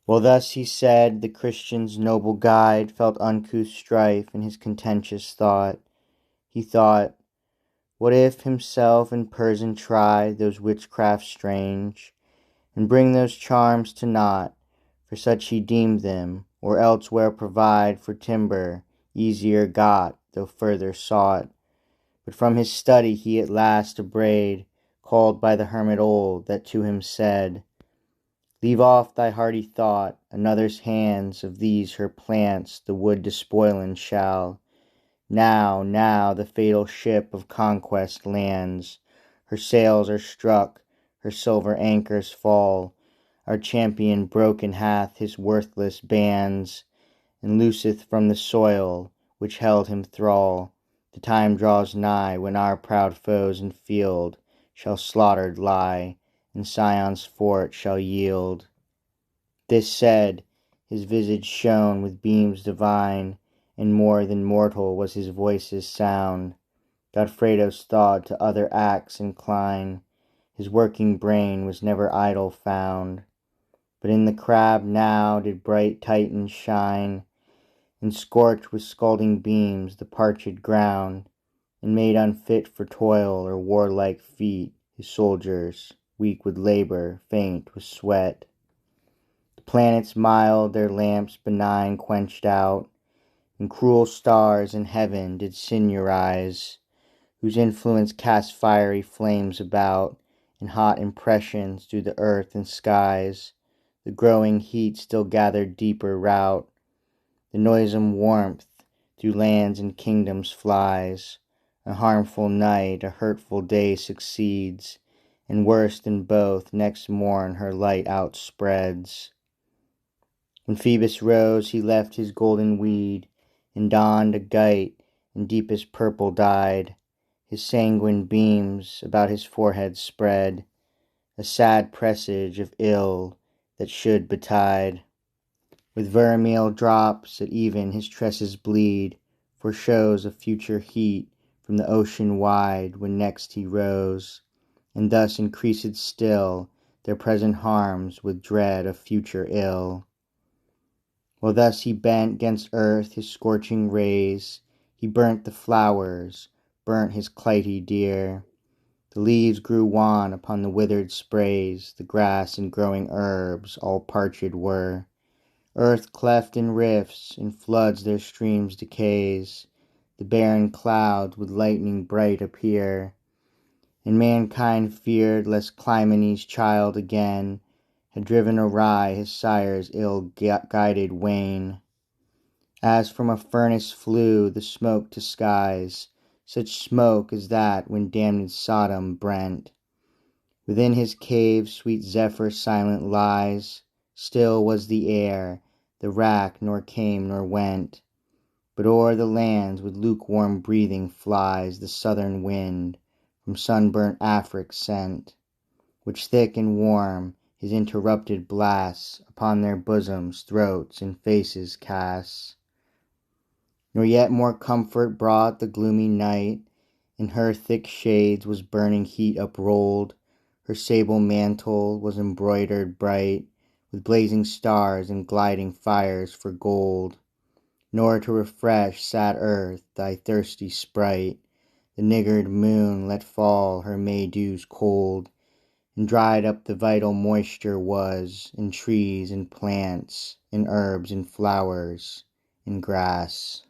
Well, thus he said, the Christian's noble guide felt uncouth strife in his contentious thought. He thought, what if himself in person try those witchcrafts strange, and bring those charms to naught, for such he deemed them, or elsewhere provide for timber, easier got, though further sought. But from his study he at last abrade, called by the hermit old, that to him said, leave off thy hardy thought, another's hands of these her plants the wood despoilen shall. Now the fatal ship of conquest lands, her sails are struck, her silver anchors fall, our champion broken hath his worthless bands, and looseth from the soil, which held him thrall. The time draws nigh when our proud foes in field shall slaughtered lie, and Sion's fort shall yield. This said, his visage shone with beams divine, and more than mortal was his voice's sound. Godfredo's thought to other acts incline, his working brain was never idle found. But in the crab now did bright Titan shine, and scorch with scalding beams the parched ground, and made unfit for toil or warlike feat his soldiers, weak with labour, faint with sweat. The planets mild their lamps benign quenched out, and cruel stars in heaven did sinurise, whose influence cast fiery flames about, and hot impressions through the earth and skies. The growing heat still gathered deeper rout, the noisome warmth through lands and kingdoms flies. A harmful night a hurtful day succeeds, and worse than both next morn her light outspreads. When Phoebus rose he left his golden weed, and donned a gite in deepest purple dyed. His sanguine beams about his forehead spread, a sad presage of ill that should betide. With vermeil drops at even his tresses bleed, foreshows of future heat from the ocean wide when next he rose, and thus increased still their present harms with dread of future ill. While thus he bent 'gainst earth his scorching rays, he burnt the flowers, burnt his Clytie dear. The leaves grew wan upon the withered sprays, the grass and growing herbs all parched were. Earth cleft in rifts, in floods their streams decays, the barren clouds with lightning bright appear. And mankind feared lest Clymene's child again had driven awry his sire's ill-guided wain. As from a furnace flew the smoke to skies, such smoke as that when damned Sodom brent. Within his cave sweet Zephyr silent lies, still was the air, the rack nor came nor went. But o'er the lands with lukewarm breathing flies the southern wind, from sunburnt Afric sent, which thick and warm his interrupted blasts upon their bosoms, throats, and faces casts. Nor yet more comfort brought the gloomy night, in her thick shades was burning heat uprolled, her sable mantle was embroidered bright with blazing stars and gliding fires for gold. Nor to refresh sad earth thy thirsty sprite, the niggard moon let fall her May dews cold, and dried up the vital moisture was in trees and plants, in herbs and flowers, in grass.